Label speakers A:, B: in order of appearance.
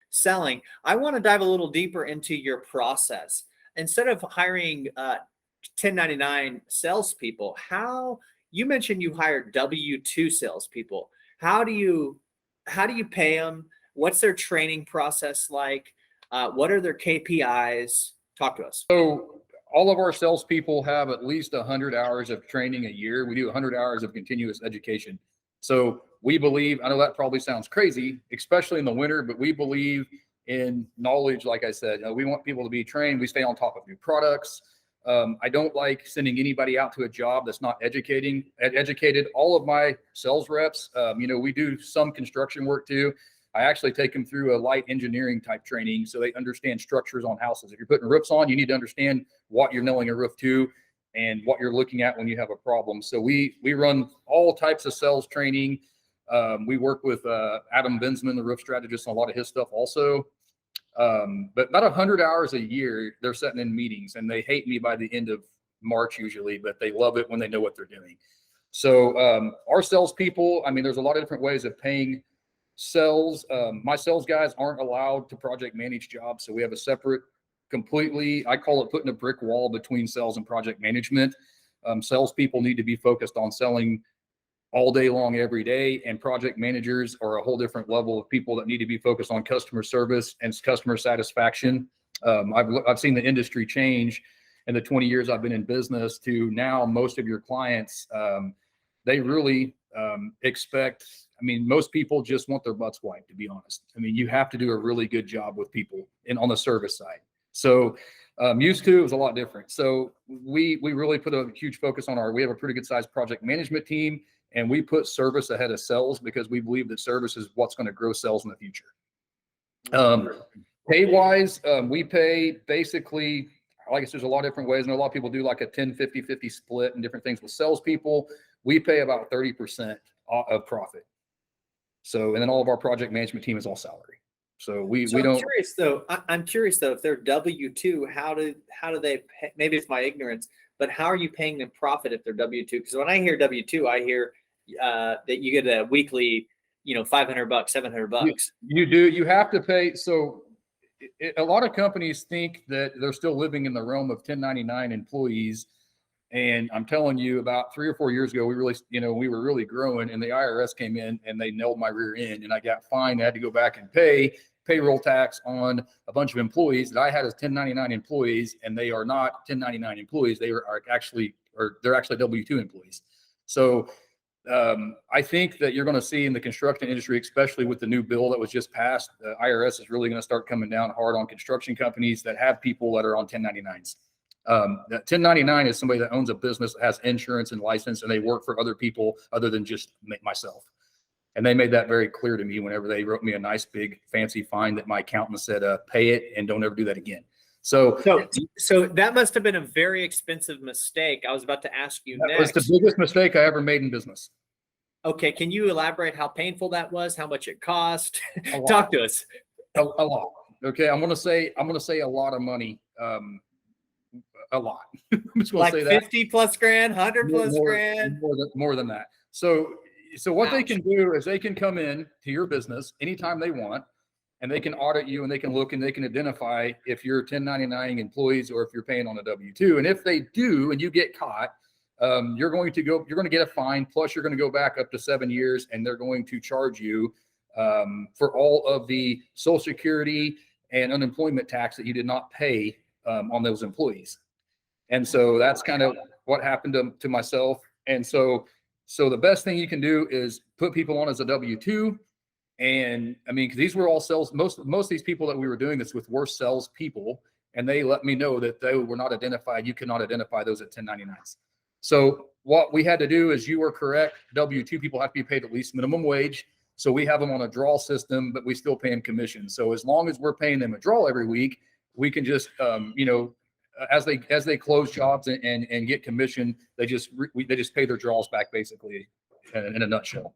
A: selling. I want to dive a little deeper into your process. Instead of hiring 1099 salespeople, how you mentioned you hired W-2 salespeople. How do you pay them? What's their training process like? What are their KPIs? Talk to us.
B: So all of our salespeople have at least 100 hours of training a year. We do 100 hours of continuous education. So we believe, I know that probably sounds crazy, especially in the winter, but we believe in knowledge. Like I said, we want people to be trained. We stay on top of new products. I don't like sending anybody out to a job that's not educated. All of my sales reps, we do some construction work too. I actually take them through a light engineering type training so they understand structures on houses. If you're putting roofs on, you need to understand what you're nailing a roof to and what you're looking at when you have a problem. So we run all types of sales training. We work with Adam Bensman, the roof strategist, on a lot of his stuff also. But about 100 hours a year, they're sitting in meetings, and they hate me by the end of March usually, but they love it when they know what they're doing. So our salespeople, I mean, there's a lot of different ways of paying sales. My sales guys aren't allowed to project manage jobs. So we have a separate, completely, I call it putting a brick wall between sales and project management. Salespeople need to be focused on selling all day long, every day. And project managers are a whole different level of people that need to be focused on customer service and customer satisfaction. I've seen the industry change in the 20 years I've been in business to now most of your clients, they really expect, I mean, most people just want their butts wiped, to be honest. I mean, you have to do a really good job with people and on the service side. So used to, it was a lot different. So we really put a huge focus on we have a pretty good sized project management team, and we put service ahead of sales because we believe that service is what's going to grow sales in the future. Pay wise, we pay basically, like I said, there's a lot of different ways. And a lot of people do like a 10-50-50 split and different things with salespeople. We pay about 30% of profit. So, and then all of our project management team is all salary. So we don't.
A: I'm curious though, if they're W-2, how do they pay? Maybe it's my ignorance, but how are you paying them profit if they're W-2? Because when I hear W-2, I hear that you get a weekly, $500, $700.
B: You do. You have to pay. So a lot of companies think that they're still living in the realm of 1099 employees. And I'm telling you, about 3 or 4 years ago, we were really growing, and the IRS came in and they nailed my rear end, and I got fined. I had to go back and pay payroll tax on a bunch of employees that I had as 1099 employees, and they are not 1099 employees. They're actually W-2 employees. So I think that you're going to see in the construction industry, especially with the new bill that was just passed, the IRS is really going to start coming down hard on construction companies that have people that are on 1099s. That 1099 is somebody that owns a business that has insurance and license, and they work for other people other than just myself. And they made that very clear to me whenever they wrote me a nice big fancy fine that my accountant said, pay it and don't ever do that again. So
A: that must have been a very expensive mistake. I was about to ask you next.
B: That was the biggest mistake I ever made in business.
A: Okay. Can you elaborate how painful that was? How much it cost? Talk to us.
B: A lot. Okay. I'm going to say a lot of money. A lot. I'm just going to say that
A: 50 plus grand, 100 plus grand,
B: more than that. So what they can do is they can come in to your business anytime they want, and they can audit you, and they can look and they can identify if you're 1099 employees or if you're paying on a W-2. And if they do, and you get caught, you're going to get a fine. Plus you're going to go back up to 7 years, and they're going to charge you for all of the Social Security and unemployment tax that you did not pay on those employees. And so that's kind of what happened to myself. And so the best thing you can do is put people on as a W-2. And I mean, 'cause these were all sales. Most of these people that we were doing this with were sales people, and they let me know that they were not identified. You cannot identify those at 1099s. So what we had to do is, you were correct. W-2 people have to be paid at least minimum wage. So we have them on a draw system, but we still pay them commission. So as long as we're paying them a draw every week, we can just, as they close jobs and get commission, they just pay their draws back, basically, in a nutshell.